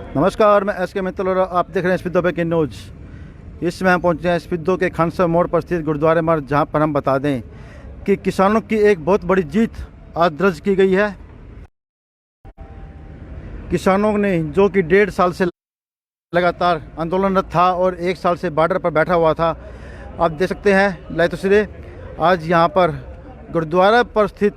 नमस्कार, मैं एस के मित्तल और आप देख रहे हैं स्पिद्दो ब्रेकिंग न्यूज़। इस समय हम पहुंचे हैं स्पिद्दो के खानसा मोड़ पर स्थित गुरुद्वारे मार्ग, जहां पर हम बता दें कि किसानों की एक बहुत बड़ी जीत आज दर्ज की गई है। किसानों ने जो कि 1.5 साल से लगातार आंदोलनरत था और 1 साल से बॉर्डर पर बैठा हुआ था, आप देख सकते हैं लाइव तस्वीरें। आज यहाँ पर गुरुद्वारा पर स्थित,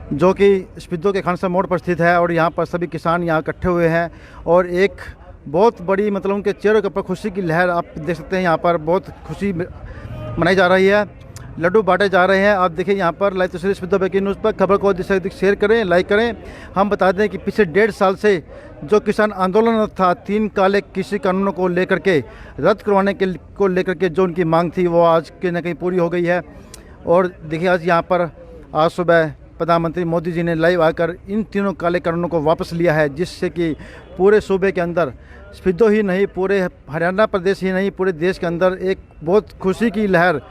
जो कि स्पिद्दो के खानसा मोड़ पर स्थित है, और यहाँ पर सभी किसान यहाँ इकट्ठे हुए हैं और एक बहुत बड़ी मतलब उनके चेहरों के ऊपर खुशी की लहर आप देख सकते हैं। यहाँ पर बहुत खुशी मनाई जा रही है, लड्डू बांटे जा रहे हैं। आप देखिए यहाँ पर लाइव तस्वीर स्पिद्दो ब्रेकिंग न्यूज़ पर। खबर को अधिक से अधिक शेयर करें, लाइक करें। हम बता दें कि पिछले 1.5 साल से जो किसान आंदोलन था, 3 काले कृषि कानूनों को लेकर के रद्द करवाने को लेकर के जो उनकी मांग थी, वो आज कहीं ना कहीं पूरी हो गई है। और देखिए आज यहाँ पर आज सुबह प्रधानमंत्री मोदी जी ने लाइव आकर इन तीनों काले कानूनों को वापस लिया है, जिससे कि पूरे सूबे के अंदर, स्पिद्दो ही नहीं, पूरे हरियाणा प्रदेश ही नहीं, पूरे देश के अंदर एक बहुत खुशी की लहर,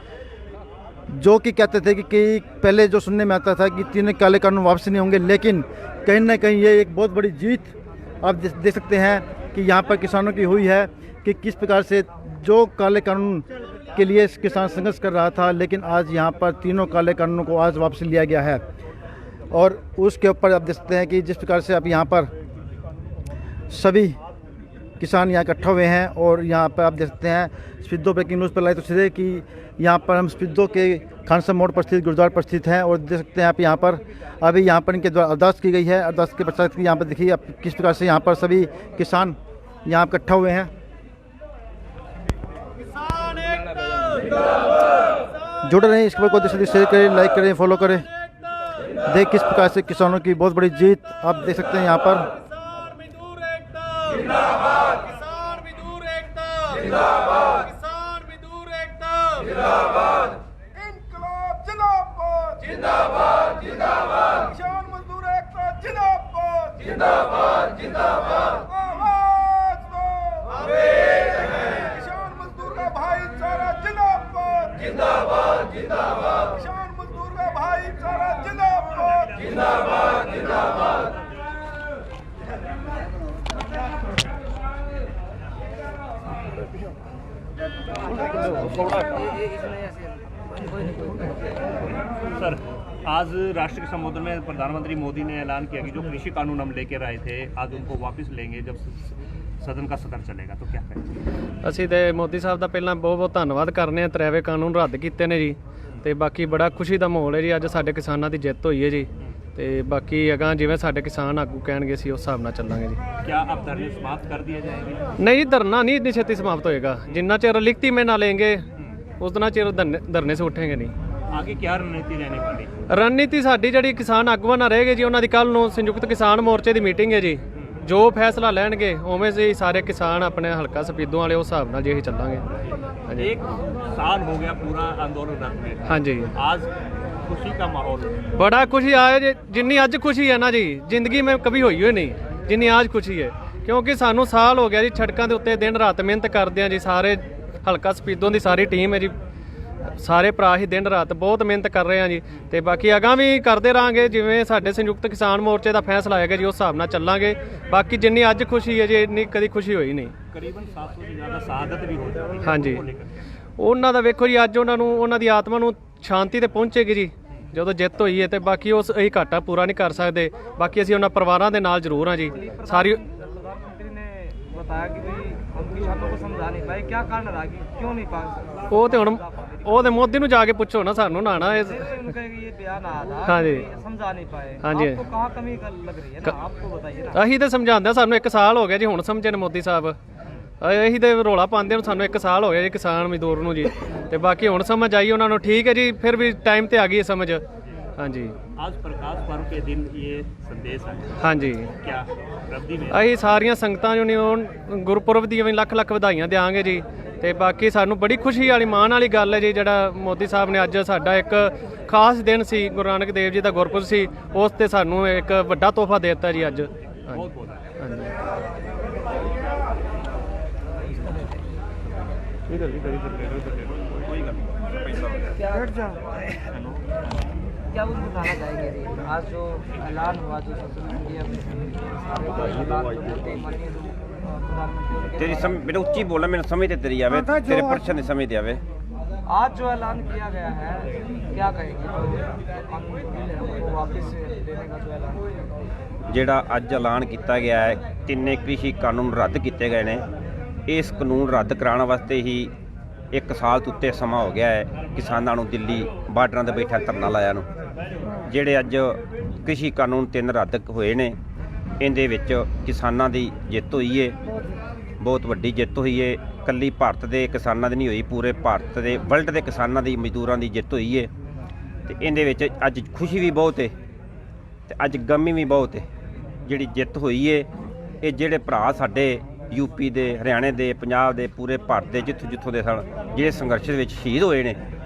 जो कि कहते थे कि पहले जो सुनने में आता था कि तीनों काले कानून वापस नहीं होंगे, लेकिन कहीं ना कहीं ये एक बहुत बड़ी जीत आप देख सकते हैं कि यहाँ पर किसानों की हुई है कि किस प्रकार से जो काले कानून के लिए किसान संघर्ष कर रहा था, लेकिन आज यहाँ पर तीनों काले कानूनों को आज वापस लिया गया है। और उसके ऊपर आप देख सकते हैं कि जिस प्रकार से आप यहाँ पर सभी किसान यहाँ इकट्ठा हुए हैं, और यहाँ पर आप देख सकते हैं स्पिद्दो ब्रेकिंग न्यूज़ पर लाइव तस्वीरें कि यहाँ पर हम स्पिद्दो के खानसा मोड़ पर स्थित गुरुद्वारा पर स्थित हैं, और देख सकते हैं आप यहाँ पर अभी यहाँ पर इनके द्वारा अरदास की गई है। अरदास के पश्चात यहाँ पर देखिए आप किस प्रकार से यहाँ पर सभी किसान यहाँ इकट्ठा हुए हैं। जुड़े रहें, इस खबर को अधिक से अधिक शेयर करें, लाइक करें, फॉलो करें। देख किस प्रकार से किसानों की बहुत बड़ी जीत आप देख सकते हैं यहाँ पर। सर, आज राष्ट्र के संबोधन में प्रधानमंत्री मोदी ने ऐलान किया कि जो कृषि कानून हम लेकर आए थे, आज उनको वापस लेंगे जब सदन का सत्र चलेगा, तो क्या कहें? ਅਸੀਂ ਤੇ ਮੋਦੀ ਸਾਹਿਬ ਦਾ ਪਹਿਲਾਂ ਬਹੁਤ ਬਹੁਤ ਧੰਨਵਾਦ ਕਰਨੇ ਆ। ਤਰੇਵੇਂ ਕਾਨੂੰਨ ਰੱਦ ਕੀਤੇ ਨੇ ਜੀ, ਤੇ ਬਾਕੀ ਬੜਾ ਖੁਸ਼ੀ ਦਾ ਮਾਹੌਲ ਹੈ ਜੀ। ਅੱਜ ਸਾਡੇ ਕਿਸਾਨਾਂ ਦੀ ਜਿੱਤ ਹੋਈ ਹੈ ਜੀ, ਤੇ ਬਾਕੀ ਅਗਾਂ ਜਿਵੇਂ ਸਾਡੇ ਕਿਸਾਨ ਆਗੂ ਕਹਿਣਗੇ ਅਸੀਂ ਉਸ ਹਿਸਾਬ ਨਾਲ ਚੱਲਾਂਗੇ ਜੀ। क्या अब धरने समाप्त कर दिया जाएगा? ਨਹੀਂ, ਧਰਨਾ ਨਹੀਂ ਇੰਨੀ ਛੇਤੀ ਸਮਾਪਤ ਹੋਏਗਾ। ਜਿੰਨਾ ਚਿਰ ਲਿਖਤੀ में ना लेंगे उतना ਚਿਰ ਧਰਨੇ से उठेंगे नहीं। आगे क्या रणनीति रहने वाली? ਰਣਨੀਤੀ ਸਾਡੀ ਜਿਹੜੀ ਕਿਸਾਨ ਆਗੂਆਂ ਨਾਲ ਰਹੇਗੀ ਜੀ। ਉਹਨਾਂ ਦੀ ਕੱਲ ਨੂੰ ਸੰਯੁਕਤ ਕਿਸਾਨ ਮੋਰਚੇ ਦੀ ਮੀਟਿੰਗ ਹੈ ਜੀ। ਜੋ ਫੈਸਲਾ ਲੈਣਗੇ ਉਵੇਂ से ਸਾਰੇ ਕਿਸਾਨ ਆਪਣੇ ਹਲਕਾ ਸਪੀਦੋਂ ਵਾਲੇ ਉਸ ਹਿਸਾਬ ਨਾਲ ਜੇ ਹੀ ਚੱਲਾਂਗੇ। ਹਾਂਜੀ, 1 साल हो गया पूरा आंदोलन रद्द में। ਹਾਂਜੀ, आज खुशी का माहौल है। बड़ा खुशी आया जी। जिन्नी अज खुशी है ना जी, जिंदगी में कभी हुई ही नहीं जिन्नी आज खुशी है, क्योंकि सानू साल हो गया जी सड़कों के उत्ते दिन रात मेहनत करते हैं जी। सारे हल्का स्पीदों की सारी टीम है जी, सारे भरा ही दिन रात बहुत मेहनत कर रहे हैं जी। तो बाकी अगां भी करते रहांगे, जिवें साडे संयुक्त किसान मोर्चे का फैसला आएगा जी, उस हिसाब नाल चलांगे। बाकी जिन्नी अज खुशी है जी, इन्नी कदी खुशी हुई नहीं। करीबन 700 से ज़्यादा शहादत भी हो जाती है। हाँ जी, ਉਹਨਾਂ ਦਾ ਵੇਖੋ ਜੀ, ਅੱਜ ਉਹਨਾਂ ਨੂੰ ਉਹਨਾਂ ਦੀ ਆਤਮਾ ਨੂੰ ਸ਼ਾਂਤੀ ਤੇ ਪਹੁੰਚੇਗੀ ਜੀ ਜਦੋਂ ਜਿੱਤ ਹੋਈ ਹੈ। ਤੇ ਬਾਕੀ ਉਸ ਇਹ ਘਾਟਾ ਪੂਰਾ ਨਹੀਂ ਕਰ ਸਕਦੇ। ਬਾਕੀ ਅਸੀਂ ਉਹਨਾਂ ਪਰਿਵਾਰਾਂ ਦੇ ਨਾਲ ਜ਼ਰੂਰ ਹਾਂ ਜੀ। ਸਾਰੀ प्रधानमंत्री ने बताया कि भाई हम किसानों को समझा नहीं पाए, क्या कारण रहा कि क्यों नहीं पाए? ਉਹ ਤੇ ਹੁਣ ਉਹ ਤੇ ਮੋਦੀ ਨੂੰ ਜਾ ਕੇ ਪੁੱਛੋ ना, ਸਾਨੂੰ ਨਾ ਨਾ उनका ये बयान आया था हाँ जी, कि समझा नहीं पाए। हाँ जी। आपको कहाँ कमी लग रही है ना, आपको बताइए ना। ਅਸੀਂ ਤੇ ਸਮਝਾਉਂਦੇ ਸਾਨੂੰ 1 ਸਾਲ ਹੋ ਗਿਆ ਜੀ, ਹੁਣ ਸਮਝੇ ਨੇ ਮੋਦੀ ਸਾਹਿਬ। ਅਸੀਂ ਤੇ ਰੋਲਾ ਪਾਉਂਦੇ ਨੂੰ ਸਾਨੂੰ 1 ਸਾਲ ਹੋ ਗਿਆ ਜੀ ਕਿਸਾਨ ਮਜ਼ਦੂਰ ਨੂੰ ਜੀ। ਤੇ ਬਾਕੀ ਹੁਣ ਸਮਝ ਆਈ ਉਹਨਾਂ ਨੂੰ, ਠੀਕ ਹੈ ਜੀ। ਫਿਰ ਵੀ ਟਾਈਮ ਤੇ ਆ ਗਈ ਸਮਝ। ਹਾਂਜੀ, आज प्रकाश पर्व के दिन ये संदेश है, ਹਾਂਜੀ। क्या रब्दी में? ਅਸੀਂ ਸਾਰੀਆਂ ਸੰਗਤਾਂ ਨੂੰ ਨਹੀਂ ਗੁਰਪੁਰਬ ਦੀਆਂ ਵੀ ਲੱਖ ਲੱਖ ਵਧਾਈਆਂ ਦਿਆਂਗੇ ਜੀ। ਤੇ ਬਾਕੀ ਸਾਨੂੰ ਬੜੀ ਖੁਸ਼ੀ ਵਾਲੀ ਮਾਣ ਵਾਲੀ ਗੱਲ ਹੈ ਜੀ, ਜਿਹੜਾ ਮੋਦੀ ਸਾਹਿਬ ਨੇ ਅੱਜ ਸਾਡਾ ਇੱਕ ਖਾਸ ਦਿਨ ਸੀ, ਗੁਰੂ ਨਾਨਕ ਦੇਵ ਜੀ ਦਾ ਗੁਰਪੁਰਬ ਸੀ, ਉਸ ਤੇ ਸਾਨੂੰ ਇੱਕ ਵੱਡਾ ਤੋਹਫਾ ਦੇ ਦਿੱਤਾ ਜੀ ਅੱਜ। बहुत बहुत ਹਾਂਜੀ, इधर इधर इधर ले लो, इधर ले लो, कोई गल नहीं, पैसा बैठ जा। क्या उनको बताना चाहेंगे जी? आज जो ऐलान हुआ जो सोशल मीडिया में सारे ऐलान जो होते हैं माननीय जो प्रधानमंत्री उनके तेरी मैंने उच्ची बोला, मैंने समझ तेरी आवे, तेरे प्रश्न नहीं समझ आवे। आज जो ऐलान किया गया है क्या कहेंगे? जो कानून जो बिल है वो वापस लेने का जो ऐलान किया ਜਿਹੜਾ ਅੱਜ ਐਲਾਨ ਕੀਤਾ ਗਿਆ ਹੈ, ਤਿੰਨੇ ਕ੍ਰਿਸ਼ੀ ਕਾਨੂੰਨ ਰੱਦ ਕੀਤੇ ਗਏ ਨੇ। ਇਸ ਕਾਨੂੰਨ ਰੱਦ ਕਰਾਉਣ ਵਾਸਤੇ ਹੀ 1 ਸਾਲ ਤੋਂ ਉੱਤੇ ਸਮਾਂ ਹੋ ਗਿਆ ਹੈ ਕਿਸਾਨਾਂ ਨੂੰ ਦਿੱਲੀ ਬਾਰਡਰਾਂ 'ਤੇ ਬੈਠਾ ਧਰਨਾ ਲਾਇਆ ਨੂੰ। ਜਿਹੜੇ ਅੱਜ ਕ੍ਰਿਸ਼ੀ ਕਾਨੂੰਨ 3 ਰੱਦ ਹੋਏ ਨੇ, ਇਹਦੇ ਵਿੱਚ ਕਿਸਾਨਾਂ ਦੀ ਜਿੱਤ ਹੋਈ ਹੈ, ਬਹੁਤ ਵੱਡੀ ਜਿੱਤ ਹੋਈ ਹੈ। ਇਕੱਲੀ ਭਾਰਤ ਦੇ ਕਿਸਾਨਾਂ ਦੀ ਨਹੀਂ ਹੋਈ, ਪੂਰੇ ਭਾਰਤ ਦੇ ਵਰਲਡ ਦੇ ਕਿਸਾਨਾਂ ਦੀ, ਮਜ਼ਦੂਰਾਂ ਦੀ ਜਿੱਤ ਹੋਈ ਹੈ। ਤੇ ਇਹਦੇ ਵਿੱਚ ਅੱਜ ਖੁਸ਼ੀ ਵੀ ਬਹੁਤ ਹੈ ਤੇ ਅੱਜ ਗਮੀ ਵੀ ਬਹੁਤ ਹੈ। ਜਿਹੜੀ ਜਿੱਤ ਹੋਈ ਹੈ, ਇਹ ਜਿਹੜੇ ਭਰਾ ਸਾਡੇ ਯੂਪੀ ਦੇ, ਹਰਿਆਣੇ ਦੇ, ਪੰਜਾਬ ਦੇ, ਪੂਰੇ ਭਾਰਤ ਦੇ ਜਿੱਥੋਂ ਦੇ ਸਨ, ਜਿਹੜੇ ਸੰਘਰਸ਼ ਦੇ ਵਿੱਚ ਸ਼ਹੀਦ ਹੋਏ ਨੇ,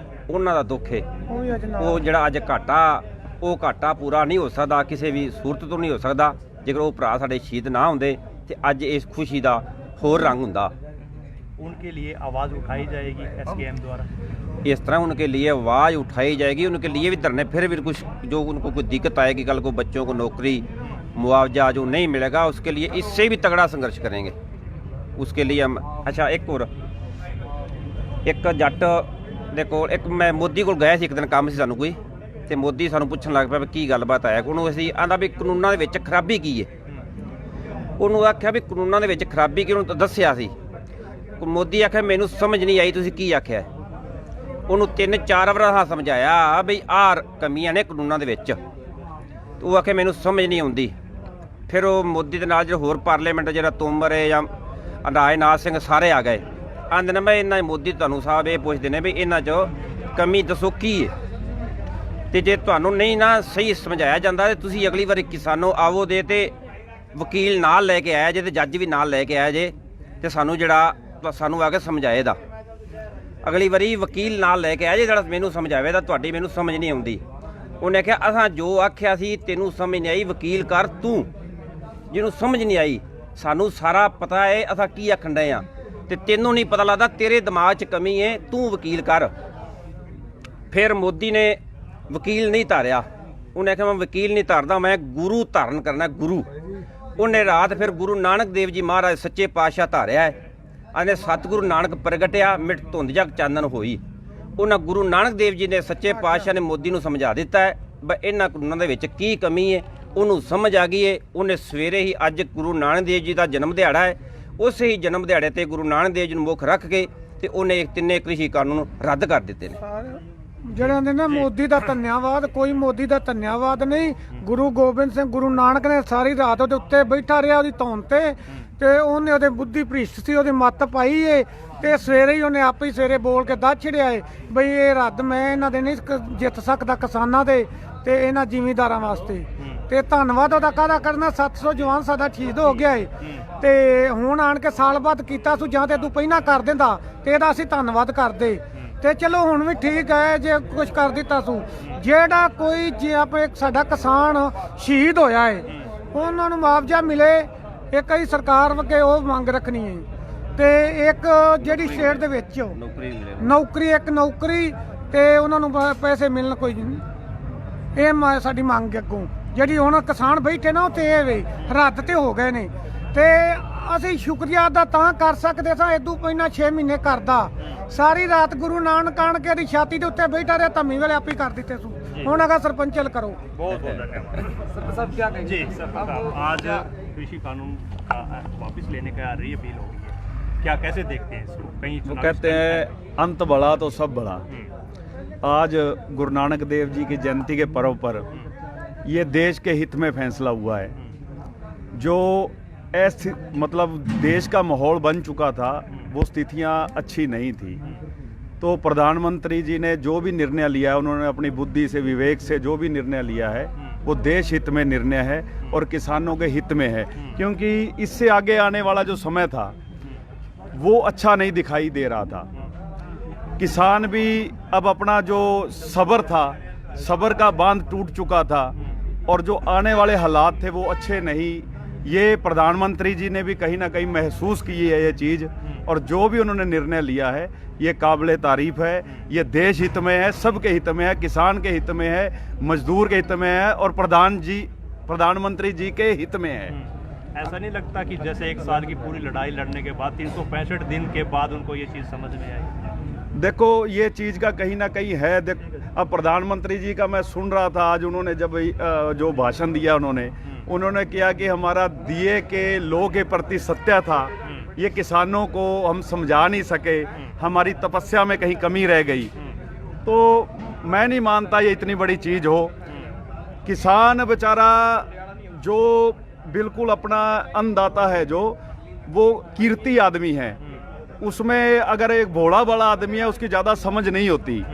ਉਹਨਾਂ ਦਾ ਦੁੱਖ ਹੈ। ਉਹ ਜਿਹੜਾ ਅੱਜ ਘਾਟਾ, ਉਹ ਘਾਟਾ ਪੂਰਾ ਨਹੀਂ ਹੋ ਸਕਦਾ, ਕਿਸੇ ਵੀ ਸੂਰਤ ਤੋਂ ਨਹੀਂ ਹੋ ਸਕਦਾ ਜੇਕਰ ਉਹ ਭਰਾ ਸਾਡੇ ਸ਼ਹੀਦ ਨਾ ਹੁੰਦੇ ਤੇ ਅੱਜ ਇਸ ਖੁਸ਼ੀ ਦਾ ਹੋਰ ਰੰਗ ਹੁੰਦਾ। उनके लिए आवाज़ उठाई जाएगी एसकेएम द्वारा। इस तरह उनके लिए आवाज़ उठाई जाएगी, उनके लिए भी धरने, फिर भी कुछ जो उनको कोई दिक्कत आएगी, कल को बच्चों को नौकरी मुआवजा जो नहीं मिलेगा, उसके लिए इससे भी तगड़ा संघर्ष करेंगे। उसके लिए हम अच्छा एक और एक जट देखो, एक मैं मोदी को गया एक दिन काम से सानू कोई, तो मोदी सानू पूछन लग पिया की गलबात है। ਉਹਨੂੰ ਅਸੀਂ ਆਂਦਾ ਵੀ ਕਾਨੂੰਨਾਂ ਦੇ ਵਿੱਚ ਖਰਾਬੀ ਕੀ ਹੈ। ਉਹਨੂੰ ਆਖਿਆ ਵੀ ਕਾਨੂੰਨਾਂ ਦੇ ਵਿੱਚ ਖਰਾਬੀ ਕੀ, ਉਹਨੂੰ ਤਾਂ ਦੱਸਿਆ ਸੀ। ਮੋਦੀ ਆਖਿਆ ਮੈਨੂੰ ਸਮਝ ਨਹੀਂ ਆਈ ਤੁਸੀਂ ਕੀ ਆਖਿਆ। ਉਹਨੂੰ 3-4 ਵਾਰ ਸਮਝਾਇਆ ਬਈ ਆਹ ਕਮੀਆਂ ਨੇ ਕਾਨੂੰਨਾਂ ਦੇ ਵਿੱਚ, ਉਹ ਆਖੇ ਮੈਨੂੰ ਸਮਝ ਨਹੀਂ ਆਉਂਦੀ। ਫਿਰ ਉਹ ਮੋਦੀ ਦੇ ਨਾਲ ਜਿਹੜਾ ਹੋਰ ਪਾਰਲੀਮੈਂਟ ਜਿਹੜਾ ਤੋਮਰ ਹੈ ਜਾਂ ਰਾਜਨਾਥ ਸਿੰਘ ਸਾਰੇ ਆ ਗਏ, ਆਂਦੇ ਨੇ ਮੈਂ ਇਹਨਾਂ ਮੋਦੀ ਤੁਹਾਨੂੰ ਸਾਹਿਬ ਇਹ ਪੁੱਛਦੇ ਨੇ ਵੀ ਇਹਨਾਂ 'ਚ ਕਮੀ ਦੱਸੋ ਕੀ ਹੈ। ਤੇ ਜੇ ਤੁਹਾਨੂੰ ਨਹੀਂ ਨਾ ਸਹੀ ਸਮਝਾਇਆ ਜਾਂਦਾ ਤੇ ਤੁਸੀਂ ਅਗਲੀ ਵਾਰੀ ਕਿਸਾਨੋਂ ਆਵੋ ਦੇ ਤੇ ਵਕੀਲ ਨਾਲ ਲੈ ਕੇ ਆਇਆ ਜੇ ਤੇ ਜੱਜ ਵੀ ਨਾਲ ਲੈ ਕੇ ਆਇਆ ਜੇ ਤੇ ਸਾਨੂੰ ਜਿਹੜਾ ਸਾਨੂੰ ਆ ਕੇ ਸਮਝਾਏ ਦਾ। ਅਗਲੀ ਵਾਰੀ ਵਕੀਲ ਨਾਲ ਲੈ ਕੇ ਆਇਆ ਜੇ ਜਿਹੜਾ ਮੈਨੂੰ ਸਮਝਾਵੇ ਦਾ, ਤੁਹਾਡੀ ਮੈਨੂੰ ਸਮਝ ਨਹੀਂ ਆਉਂਦੀ। ਉਹਨੇ ਕਿਹਾ ਅਸਾਂ ਜੋ ਆਖਿਆ ਸੀ ਤੈਨੂੰ ਸਮਝ ਨਹੀਂ ਆਈ, ਵਕੀਲ ਕਰ ਤੂੰ, ਜਿਹਨੂੰ ਸਮਝ ਨਹੀਂ ਆਈ ਸਾਨੂੰ ਸਾਰਾ ਪਤਾ ਹੈ ਅਸਾਂ ਕੀ ਆਖਣ ਡਏ ਆ ਤੇ ਤੈਨੂੰ ਨਹੀਂ ਪਤਾ ਲੱਗਦਾ, ਤੇਰੇ ਦਿਮਾਗ 'ਚ ਕਮੀ ਹੈ, ਤੂੰ ਵਕੀਲ ਕਰ। ਫਿਰ ਮੋਦੀ ਨੇ ਵਕੀਲ ਨਹੀਂ ਧਾਰਿਆ, ਉਹਨੇ ਕਿਹਾ ਮੈਂ ਵਕੀਲ ਨਹੀਂ ਧਾਰਦਾ, ਮੈਂ ਗੁਰੂ ਧਾਰਨ ਕਰਨਾ, ਗੁਰੂ। ਉਹਨੇ ਰਾਤ ਫਿਰ ਗੁਰੂ ਨਾਨਕ ਦੇਵ ਜੀ ਮਹਾਰਾਜ ਸੱਚੇ ਪਾਤਸ਼ਾਹ ਧਾਰਿਆ ਹੈ। ਆਨੇ ਸਤਿਗੁਰੂ ਨਾਨਕ ਪ੍ਰਗਟਿਆ, ਮਿਟ ਧੁੰਦ ਜਗ ਚਾਨਣ ਹੋਈ। ਉਹਨਾਂ ਗੁਰੂ ਨਾਨਕ ਦੇਵ ਜੀ ਨੇ ਸੱਚੇ ਪਾਤਸ਼ਾਹ ਨੇ ਮੋਦੀ ਨੂੰ ਸਮਝਾ ਦਿੱਤਾ ਹੈ ਬਈ ਇਹਨਾਂ ਕਾਨੂੰਨਾਂ ਦੇ ਵਿੱਚ ਕੀ ਕਮੀ ਹੈ, ਉਹਨੂੰ ਸਮਝ ਆ ਗਈ ਹੈ। ਉਹਨੇ ਸਵੇਰੇ ਹੀ, ਅੱਜ ਗੁਰੂ ਨਾਨਕ ਦੇਵ ਜੀ ਦਾ ਜਨਮ ਦਿਹਾੜਾ ਹੈ, ਉਸੇ ਹੀ ਜਨਮ ਦਿਹਾੜੇ ਤੇ ਗੁਰੂ ਨਾਨਕ ਦੇਵ ਜੀ ਨੂੰ ਮੁੱਖ ਰੱਖ ਕੇ ਤੇ ਉਹਨੇ ਤਿੰਨੇ ਕ੍ਰਿਸ਼ੀ ਕਾਨੂੰਨ ਰੱਦ ਕਰ ਦਿੱਤੇ ਨੇ। ਜਿਹੜੇ ਆਂਦੇ ਨੇ ਮੋਦੀ ਦਾ ਧੰਨਵਾਦ, ਕੋਈ ਮੋਦੀ ਦਾ ਧੰਨਵਾਦ ਨਹੀਂ। ਗੁਰੂ ਗੋਬਿੰਦ ਸਿੰਘ, ਗੁਰੂ ਨਾਨਕ ਨੇ ਸਾਰੀ ਰਾਤ ਉਹਦੇ ਉੱਤੇ ਬੈਠਾ ਰਿਹਾ ਉਹਦੀ ਧੌਣ ਤੇ ਉਹਨੇ ਉਹਦੇ ਬੁੱਧੀ ਭ੍ਰਿਸ਼ਟ ਸੀ, ਉਹਦੀ ਮੱਤ ਪਾਈ ਏ ਤੇ ਸਵੇਰੇ ਹੀ ਉਹਨੇ ਆਪੇ ਹੀ ਸਵੇਰੇ ਬੋਲ ਕੇ ਦੱਸ ਛੜਿਆ ਏ ਬਈ ਇਹ ਰੱਦ ਮੈਂ ਇਹਨਾਂ ਦੇ ਨਹੀਂ ਜਿੱਤ ਸਕਦਾ ਕਿਸਾਨਾਂ ਦੇ ਤੇ ਇਹਨਾਂ ਜ਼ਿਮੀਂਦਾਰਾਂ ਵਾਸਤੇ। ਤੇ ਧੰਨਵਾਦ ਉਹਦਾ ਕਾਹਦਾ ਕਰਨਾ, 700 ਜਵਾਨ ਸਾਡਾ ਸ਼ਹੀਦ ਹੋ ਗਿਆ ਏ ਤੇ ਹੁਣ ਆਣ ਕੇ ਸਾਲ ਬਾਅਦ ਕੀਤਾ ਸੂ, ਜਾਂ ਤੇ ਤੂੰ ਪਹਿਲਾਂ ਕਰ ਦਿੰਦਾ ਤੇ ਇਹਦਾ ਅਸੀਂ ਧੰਨਵਾਦ ਕਰਦੇ। ਤੇ ਚਲੋ ਹੁਣ ਵੀ ਠੀਕ ਹੈ ਜੇ ਕੁਝ ਕਰ ਦਿੱਤਾ ਸੂ। ਜਿਹੜਾ ਕੋਈ ਜੇ ਆਪਣੇ ਸਾਡਾ ਕਿਸਾਨ ਸ਼ਹੀਦ ਹੋਇਆ ਏ ਉਹਨਾਂ ਨੂੰ ਮੁਆਵਜ਼ਾ ਮਿਲੇ, ਇੱਕ ਹੀ ਸਰਕਾਰ ਅੱਗੇ ਉਹ ਮੰਗ ਰੱਖਣੀ ਹੈ। ਤੇ ਇੱਕ ਜਿਹੜੀ ਸਟੇਟ ਦੇ ਵਿੱਚ ਨੌਕਰੀ, ਇੱਕ ਨੌਕਰੀ ਤੇ ਉਹਨਾਂ ਨੂੰ ਪੈਸੇ ਮਿਲਣ, ਕੋਈ ਇਹ ਸਾਡੀ ਮੰਗ ਅੱਗੋਂ। ਜਿਹੜੀ ਹੁਣ ਕਿਸਾਨ ਬੈਠੇ ਨਾ ਉੱਥੇ ਇਹ ਵੇ ਰੱਦ ਤੇ ਹੋ ਗਏ ਨੇ ਤੇ ਅਸੀਂ ਸ਼ੁਕਰੀਆ ਅਦਾ ਤਾਂ ਕਰ ਸਕਦੇ ਸਾਂ, ਇਦੋਂ ਪਹਿਲਾਂ 6 ਮਹੀਨੇ ਕਰਦਾ। ਸਾਰੀ ਰਾਤ ਗੁਰੂ ਨਾਨਕ ਆਣ ਕੇ ਦੀ ਛਾਤੀ ਦੇ ਉੱਤੇ ਬੈਠਾ ਰਿਹਾ, ਧੰਮੀ ਵੇਲੇ ਆਪੇ ਕਰ ਦਿੱਤੇ ਸੂ। ਹੁਣ ਅਗਾ ਸਰਪੰਚਲ ਕਰੋ। बहुत बहुत धन्यवाद सब क्या कहेंगे? जी सर, आज कृषि कानून का वापस लेने का रही अपील हो गई है, क्या कैसे देखते हैं इसको? कहीं वो चुनाव कहते हैं अंत बड़ा तो सब बड़ा। आज गुरु नानक देव जी की जयंती के पर्व पर ये देश के हित में फैसला हुआ है। जो ऐसी मतलब देश का माहौल बन चुका था, वो स्थितियां अच्छी नहीं थी, तो प्रधानमंत्री जी ने जो भी निर्णय लिया है, उन्होंने अपनी बुद्धि से, विवेक से जो भी निर्णय लिया है वो देश हित में निर्णय है और किसानों के हित में है। क्योंकि इससे आगे आने वाला जो समय था वो अच्छा नहीं दिखाई दे रहा था। किसान भी अब अपना जो सब्र था, सब्र का बांध टूट चुका था और जो आने वाले हालात थे वो अच्छे नहीं। ये प्रधानमंत्री जी ने भी कहीं ना कहीं महसूस की है ये चीज़ और जो भी उन्होंने निर्णय लिया है ये काबिल तारीफ है। ये देश हित में है, सबके हित में है, किसान के हित में है, मजदूर के हित में है और प्रधानमंत्री जी के हित में है। ऐसा नहीं लगता कि जैसे 1 साल की पूरी लड़ाई लड़ने के बाद 365 दिन के बाद उनको ये चीज़ समझ में आई? देखो ये चीज़ का कहीं ना कहीं है। अब प्रधानमंत्री जी का मैं सुन रहा था आज, उन्होंने जब जो भाषण दिया उन्होंने किया कि हमारा दिए के लो के प्रति सत्य था, ये किसानों को हम समझा नहीं सके, हमारी तपस्या में कहीं कमी रह गई। तो मैं नहीं मानता ये इतनी बड़ी चीज़ हो। किसान बेचारा जो बिल्कुल अपना अन्नदाता है, जो वो कीर्ति आदमी है, उसमें अगर एक भोला बड़ा आदमी है उसकी ज़्यादा समझ नहीं होती।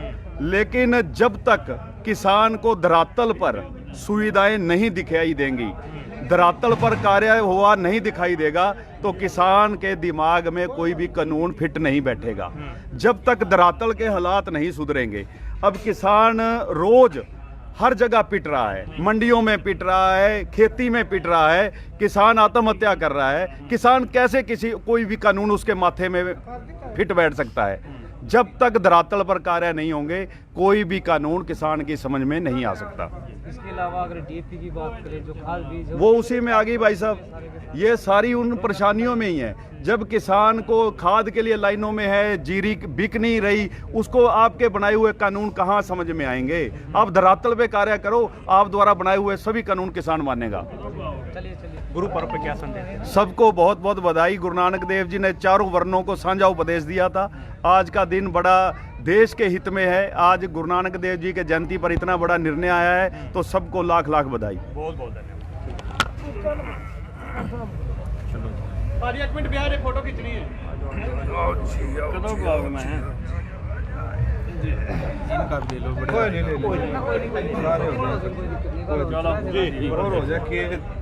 लेकिन जब तक किसान को धरातल पर सुविधाएं नहीं दिखाई देंगी, धरातल पर कार्य हुआ नहीं दिखाई देगा, तो किसान के दिमाग में कोई भी कानून फिट नहीं बैठेगा जब तक धरातल के हालात नहीं सुधरेंगे। अब किसान रोज हर जगह पिट रहा है, मंडियों में पिट रहा है, खेती में पिट रहा है, किसान आत्महत्या कर रहा है। किसान कैसे कोई भी कानून उसके माथे में फिट बैठ सकता है? जब तक धरातल पर कार्य नहीं होंगे कोई भी कानून किसान की समझ में नहीं आ सकता। इसके अलावा अगर डीएपी की बात करें, जो खाद बीज वो उसी में आ गई भाई साहब। ये सारी उन परेशानियों में ही है। जब किसान को खाद के लिए लाइनों में है, जीरी बिक नहीं रही, उसको आपके बनाए हुए कानून कहाँ समझ में आएंगे? आप धरातल पे कार्य करो, आप द्वारा बनाए हुए सभी कानून किसान मानेगा। चलिए गुरु पर्व पे क्या संदेश है? सबको बहुत बहुत बधाई। गुरु नानक देव जी ने चारों वर्णों को साझा उपदेश दिया था। आज का दिन बड़ा देश के हित में है। आज गुरु नानक देव जी के जयंती पर इतना बड़ा निर्णय आया है, तो सबको लाख लाख बधाई। बहुत बहुत धन्यवाद। भाजी एक मिनट बिहार एक फोटो खींचनी है।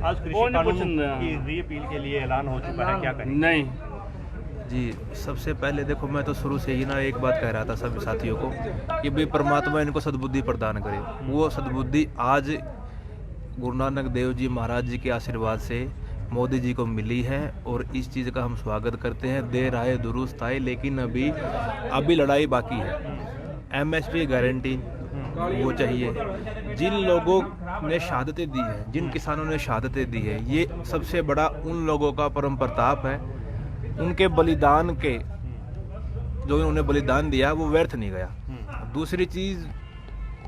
आज कृषि कानून की रीअपील के लिए ऐलान हो चुका है, क्या कहें? नहीं जी, सबसे पहले देखो, मैं तो शुरू से ही ना एक बात कह रहा था सभी साथियों को कि भाई परमात्मा इनको सद्बुद्धि प्रदान करे। वो सद्बुद्धि आज गुरु नानक देव जी महाराज जी के आशीर्वाद से मोदी जी को मिली है और इस चीज़ का हम स्वागत करते हैं। देर आए दुरुस्त आए, लेकिन अभी लड़ाई बाकी है। एमएसपी गारंटी वो चाहिए। जिन लोगों ने शहादतें दी हैं, जिन किसानों ने शहादतें दी है, ये सबसे बड़ा उन लोगों का परम प्रताप है। उनके बलिदान के जो इन्होंने बलिदान दिया वो व्यर्थ नहीं गया। दूसरी चीज़,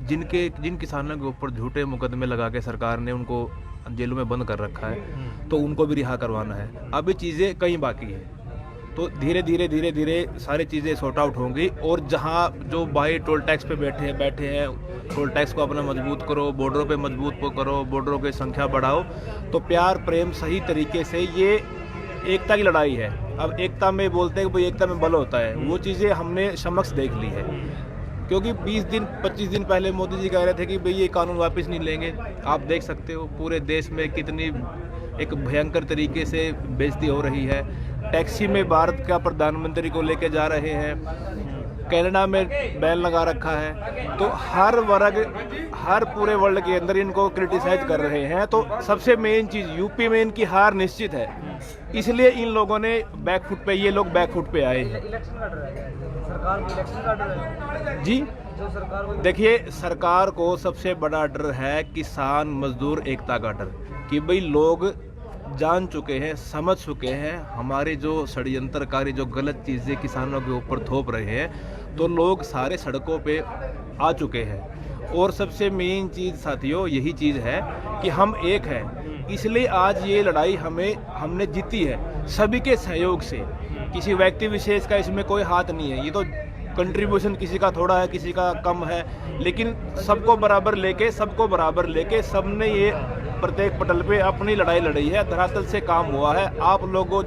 जिन किसानों के ऊपर झूठे मुकदमे लगा के सरकार ने उनको जेलों में बंद कर रखा है, तो उनको भी रिहा करवाना है। अभी चीज़ें कई बाकी है, तो धीरे धीरे सारी चीज़ें सॉर्ट आउट होंगी। और जहाँ जो भाई टोल टैक्स पे बैठे हैं, टोल टैक्स को अपना मजबूत करो, बॉर्डरों पे मजबूत करो, बॉर्डरों की संख्या बढ़ाओ, तो प्यार प्रेम सही तरीके से, ये एकता की लड़ाई है। अब एकता में बोलते हैं कि भाई एकता में बल होता है, वो चीज़ें हमने समक्ष देख ली है। क्योंकि 20 दिन पहले मोदी जी कह रहे थे कि भाई ये कानून वापस नहीं लेंगे। आप देख सकते हो पूरे देश में कितनी एक भयंकर तरीके से बेइज्जती हो रही है। टैक्सी में भारत का प्रधानमंत्री को लेके जा रहे हैं, कनाडा में बैन लगा रखा है। तो हर वर्ग, हर पूरे वर्ल्ड के अंदर इनको क्रिटिसाइज कर रहे हैं। तो सबसे मेन चीज़, यूपी में इनकी हार निश्चित है, इसलिए इन लोगों ने बैकफुट पे, ये लोग बैकफुट पे आए हैं। इलेक्शन लड़ रहे हैं, सरकार को इलेक्शन लड़ रहे हैं जी। जो सरकार को, देखिए, सरकार को सबसे बड़ा डर है किसान मजदूर एकता का डर, कि भाई लोग जान चुके हैं, समझ चुके हैं हमारे जो षड्यंत्रकारी जो गलत चीज़ें किसानों के ऊपर थोप रहे हैं, तो लोग सारे सड़कों पे आ चुके हैं। और सबसे मेन चीज़ साथियों यही चीज़ है कि हम एक हैं, इसलिए आज ये लड़ाई हमने जीती है सभी के सहयोग से। किसी व्यक्ति विशेष का इसमें कोई हाथ नहीं है। ये तो कंट्रीब्यूशन किसी का थोड़ा है, किसी का कम है, लेकिन सबको बराबर लेके सबने ये प्रत्येक पटल पे अपनी लड़ाई लड़ी है। धरातल से काम हुआ है। आप लोगों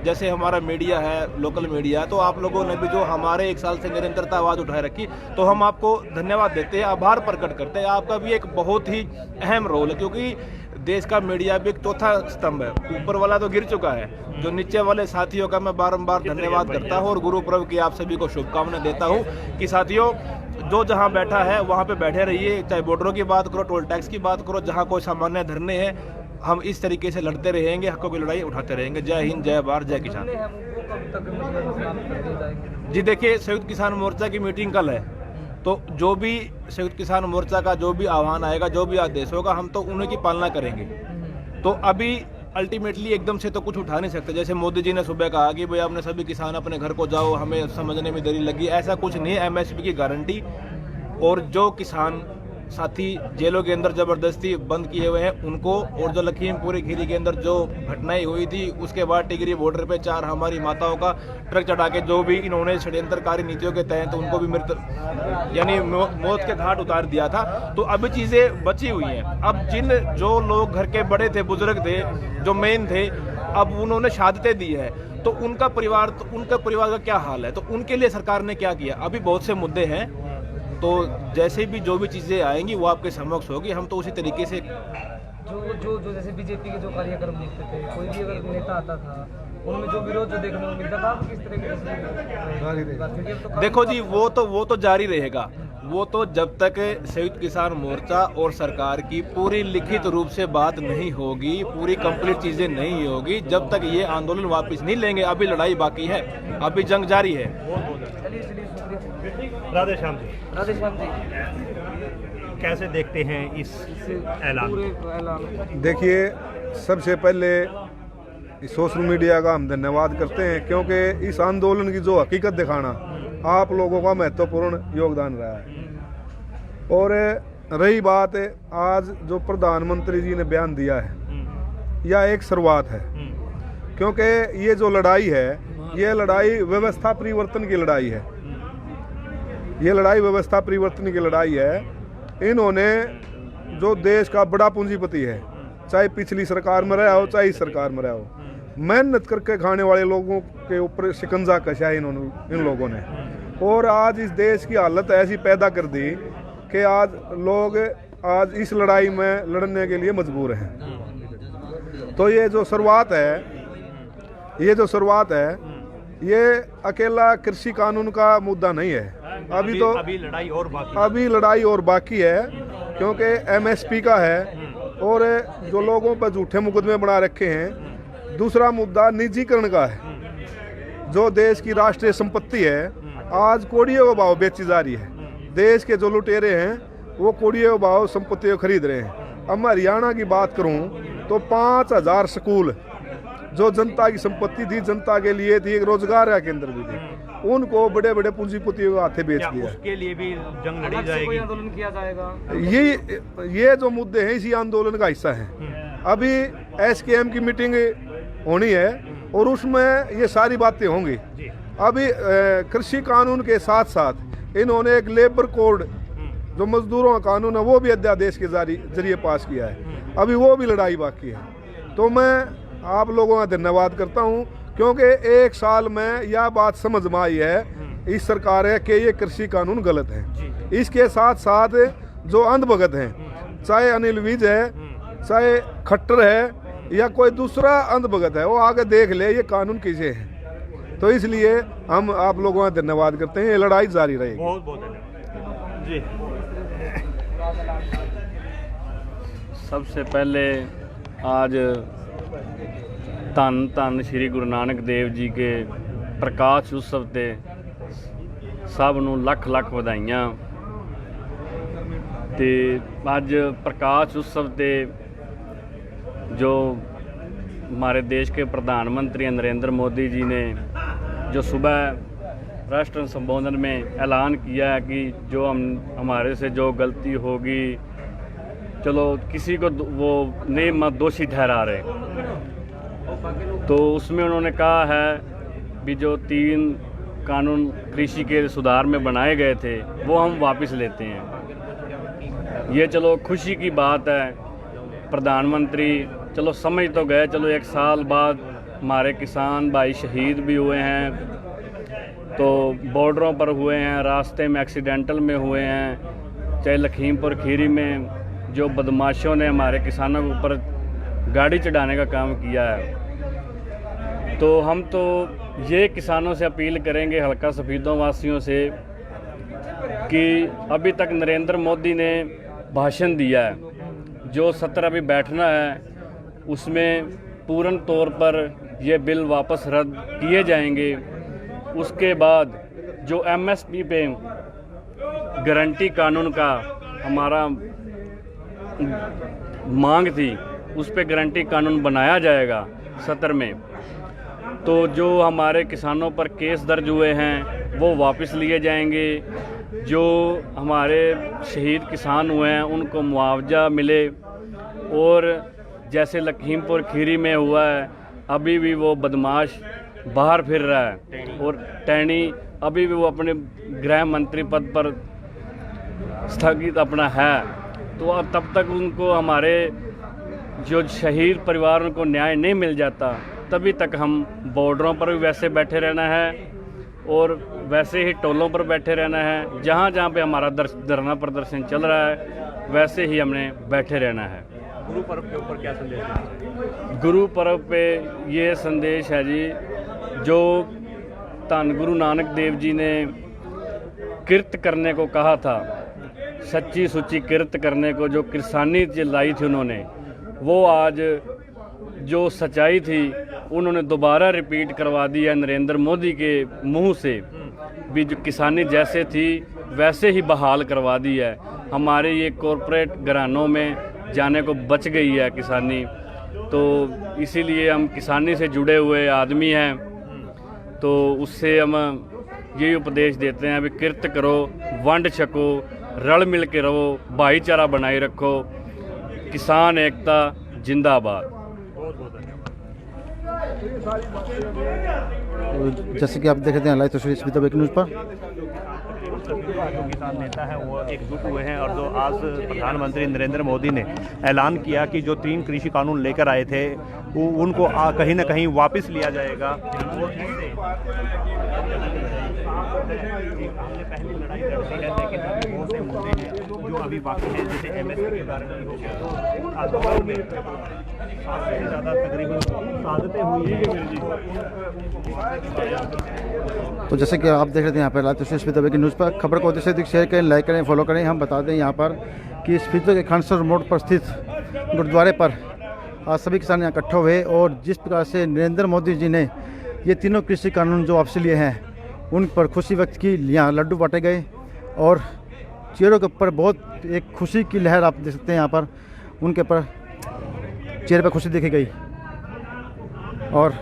जैसे हमारा मीडिया है, लोकल मीडिया, तो आप लोगों ने भी जो हमारे 1 साल से निरंतरता आवाज़ उठाए रखी, तो हम आपको धन्यवाद देते हैं, आभार प्रकट करते हैं। आपका भी एक बहुत ही अहम रोल है, क्योंकि देश का मीडिया भी एक चौथा स्तंभ है। ऊपर वाला तो गिर चुका है, जो नीचे वाले साथियों का मैं बारंबार धन्यवाद करता हूँ और गुरु पर्व की आप सभी को शुभकामनाएं देता हूँ कि साथियों, जो जहाँ बैठा है वहाँ पे बैठे रहिए। चाहे बॉर्डरों की बात करो, टोल टैक्स की बात करो, जहाँ कोई सामान्य धरने हैं, हम इस तरीके से लड़ते रहेंगे, हकों की लड़ाई उठाते रहेंगे। जय हिंद, जय भारत, जय किसान। कब तक मतलब समाप्त कर दिए जाएंगे? जी देखिए, संयुक्त किसान मोर्चा की मीटिंग कल है, तो जो भी संयुक्त किसान मोर्चा का जो भी आह्वान आएगा, जो भी आदेश होगा, हम तो उन्हीं की पालना करेंगे। तो अभी अल्टीमेटली एकदम से तो कुछ उठा नहीं सकते। जैसे मोदी जी ने सुबह कहा कि भाई आपने सभी किसान अपने घर को जाओ, हमें समझने में देरी लगी, ऐसा कुछ नहीं है। एमएसपी की गारंटी, और जो किसान साथी जेलों के अंदर जबरदस्ती बंद किए हुए हैं उनको, और जो लखीमपुर खीरी के अंदर जो घटनाएं हुई थी, उसके बाद टिगरी बॉर्डर पे 4 हमारी माताओं का ट्रक चढ़ा के जो भी इन्होंने षड्यंत्रकारी नीतियों के तहत उनको भी मृत यानी मौत के घाट उतार दिया था। तो अभी चीज़ें बची हुई हैं। अब जिन जो लोग घर के बड़े थे, बुजुर्ग थे, जो मेन थे, अब उन्होंने शहादतें दी है, तो उनका परिवार का क्या हाल है? तो उनके लिए सरकार ने क्या किया? अभी बहुत से मुद्दे हैं, तो जैसे भी जो भी चीज़ें आएंगी वो आपके समक्ष होगी। हम तो उसी तरीके से जो जैसे बीजेपी के जो कार्यक्रम देखते थे, कोई भी अगर नेता आता था उनमें जो विरोध जो देखने को मिलता था, किस तरह की देखो जी, वो तो जारी रहेगा। वो तो जब तक संयुक्त किसान मोर्चा और सरकार की पूरी लिखित रूप से बात नहीं होगी, पूरी कंप्लीट चीजें नहीं होगी, जब तक ये आंदोलन वापस नहीं लेंगे। अभी लड़ाई बाकी है, अभी जंग जारी है। राधे श्याम जी, राधे श्याम जी, कैसे देखते हैं इस ऐलान पूरे ऐलान? देखिए, सबसे पहले इस सोशल मीडिया का हम धन्यवाद करते हैं, क्योंकि इस आंदोलन की जो हकीकत दिखाना आप लोगों का महत्वपूर्ण योगदान रहा है। और रही बात आज जो प्रधानमंत्री जी ने बयान दिया है, यह एक शुरुआत है, क्योंकि ये जो लड़ाई है, ये लड़ाई व्यवस्था परिवर्तन की लड़ाई है। ये लड़ाई व्यवस्था परिवर्तन की लड़ाई है। इन्होंने जो देश का बड़ा पूंजीपति है, चाहे पिछली सरकार में रहा हो, चाहे इस सरकार में रहा हो, मेहनत करके खाने वाले लोगों के ऊपर शिकंजा कसा है इन लोगों ने। और आज इस देश की हालत ऐसी पैदा कर दी कि आज लोग इस लड़ाई में लड़ने के लिए मजबूर हैं। तो ये जो शुरुआत है, ये अकेला कृषि कानून का मुद्दा नहीं है। अभी लड़ाई और बाकी है, क्योंकि एमएसपी का है, और जो लोगों पर झूठे मुकदमे बना रखे हैं। दूसरा मुद्दा निजीकरण का है। जो देश की राष्ट्रीय संपत्ति है, आज कोड़ियों भाव बेची जा रही है। देश के जो लुटेरे हैं वो कोड़ियों भाव संपत्ति को खरीद रहे हैं। अब मैं हरियाणा की बात करूं तो 5000 स्कूल जो जनता की संपत्ति थी, जनता के लिए थी, एक रोजगार का केंद्र भी थी, उनको बड़े बड़े पूंजीपतियों के हाथे बेच दिया। उसके लिए भी जंग लड़ी जाएगी, आंदोलन किया जाएगा। ये जो मुद्दे हैं इसी आंदोलन का हिस्सा हैं। अभी एसकेएम की मीटिंग होनी है और उसमें ये सारी बातें होंगी। अभी कृषि कानून के साथ साथ इन्होंने एक लेबर कोड, जो मजदूरों का कानून है, वो भी अध्यादेश के जरिए पास किया है। अभी वो भी लड़ाई बाकी है। तो मैं आप लोगों का धन्यवाद करता हूं, क्योंकि 1 साल में यह बात समझ में आई है इस सरकार है कि ये कृषि कानून गलत है। इसके साथ साथ जो अंधभगत हैं, चाहे अनिल विज है, चाहे खट्टर है, या कोई दूसरा अंधभगत है, वो आगे देख ले ये कानून किसे है। तो इसलिए हम आप लोगों का धन्यवाद करते हैं। ये लड़ाई जारी रहेगी। बहुत बहुत धन्यवाद जी। सबसे पहले आज धन धन श्री गुरु नानक देव जी के प्रकाश उत्सव ते सब नूं लख लख वधाइयां। ते अज प्रकाश उत्सव ते जो हमारे देश के प्रधानमंत्री नरेंद्र मोदी जी ने जो सुबह राष्ट्र संबोधन में ऐलान किया है कि जो हमारे से जो गलती होगी, चलो किसी को वो नहीं मत दोषी ठहरा रहे। तो उसमें उन्होंने कहा है भी जो 3 कानून कृषि के सुधार में बनाए गए थे वो हम वापस लेते हैं। ये चलो खुशी की बात है। प्रधानमंत्री चलो समझ तो गए, चलो 1 साल बाद हमारे किसान भाई शहीद भी हुए हैं, तो बॉर्डरों पर हुए हैं, रास्ते में एक्सीडेंटल में हुए हैं, चाहे लखीमपुर खीरी में जो बदमाशों ने हमारे किसानों के ऊपर गाड़ी चढ़ाने का काम किया है। तो हम तो ये किसानों से अपील करेंगे, हल्का सफीदों वासियों से, कि अभी तक नरेंद्र मोदी ने भाषण दिया है, जो सत्र अभी बैठना है उसमें पूर्ण तौर पर ये बिल वापस रद्द किए जाएंगे। उसके बाद जो एमएसपी पे गारंटी कानून का हमारा मांग थी, उस पे गारंटी कानून बनाया जाएगा सत्र में। तो जो हमारे किसानों पर केस दर्ज हुए हैं वो वापस लिए जाएंगे। जो हमारे शहीद किसान हुए हैं उनको मुआवजा मिले। और जैसे लखीमपुर खीरी में हुआ है, अभी भी वो बदमाश बाहर फिर रहा है और टैनी अभी भी वो अपने गृह मंत्री पद पर स्थगित अपना है। तो अब तब तक उनको, हमारे जो शहीद परिवार, उनको न्याय नहीं मिल जाता, तभी तक हम बॉर्डरों पर भी वैसे बैठे रहना है और वैसे ही टोलों पर बैठे रहना है। जहाँ जहाँ पे हमारा धरना प्रदर्शन चल रहा है वैसे ही हमने बैठे रहना है। गुरु पर्व के ऊपर क्या संदेश है? गुरु पर्व पे ये संदेश है जी, जो धन गुरु नानक देव जी ने किरत करने को कहा था, सच्ची सुच्ची किरत करने को, जो किरसानी लाई थी उन्होंने, वो आज जो सच्चाई थी उन्होंने दोबारा रिपीट करवा दी है नरेंद्र मोदी के मुंह से भी। जो किसानी जैसे थी वैसे ही बहाल करवा दी है। हमारे ये कॉरपोरेट घरानों में जाने को बच गई है किसानी। तो इसीलिए हम किसानी से जुड़े हुए आदमी हैं, तो उससे हम यही उपदेश देते हैं, अभी किरत करो, वंड छको, रल मिल के रहो, भाईचारा बनाए रखो, किसान एकता जिंदाबाद। जैसे कि आप देख रहे हैं लाइव तस्वीर स्मिता ब्रेकिंग न्यूज़ पर। जो किसान नेता हैं वो एकजुट हुए हैं और जो आज प्रधानमंत्री नरेंद्र मोदी ने ऐलान किया कि जो 3 कृषि कानून लेकर आए थे उनको कहीं ना कहीं वापस लिया जाएगा। हमने पहली लड़ाई लड़ी है, लेकिन अभी बहुत से मुद्दे हैं जो अभी बाकी हैं, जैसे एमएसपी के बारे में हो गया। तो आंदोलन में 7 से ज़्यादा तकरीबन शहादतें हुई हैं। तो जैसे कि आप देख रहे थे यहाँ पर लाइव तस्वीर स्मिता ब्रेकिंग न्यूज़ पर। खबर को अधिक शेयर करें, लाइक करें, फॉलो करें। हम बता दें यहाँ पर कि स्पीति के खानसर मोड़ पर स्थित गुरुद्वारे पर आज सभी किसान यहाँ इकट्ठे हुए और जिस प्रकार से नरेंद्र मोदी जी ने ये तीनों कृषि कानून जो वापसी लिए हैं उन पर खुशी व्यक्त की। यहाँ लड्डू बांटे गए और चेहरों के ऊपर बहुत एक खुशी की लहर आप देख सकते हैं। यहाँ पर उनके ऊपर चेहरे पर खुशी देखी गई। और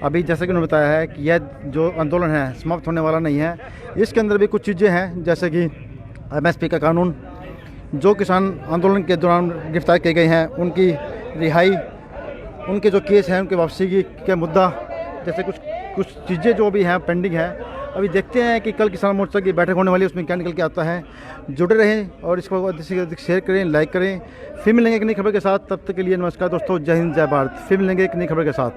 अभी जैसे कि उन्होंने बताया है कि यह जो आंदोलन है समाप्त होने वाला नहीं है। इसके अंदर भी कुछ चीज़ें हैं, जैसे कि एमएसपी का कानून, जो किसान आंदोलन के दौरान गिरफ्तार किए गए हैं उनकी रिहाई, उनके जो केस हैं उनकी वापसी के मुद्दा, जैसे कुछ चीज़ें जो भी हैं पेंडिंग है। अभी देखते हैं कि कल किसान मोर्चा की बैठक होने वाली है, उसमें क्या निकल के आता है। जुड़े रहें और इसको अधिक से अधिक शेयर करें, लाइक करें। फिर मिलेंगे एक नई खबर के साथ, तब तक के लिए नमस्कार दोस्तों, जय हिंद जय भारत। फिर मिलेंगे एक नई खबर के साथ।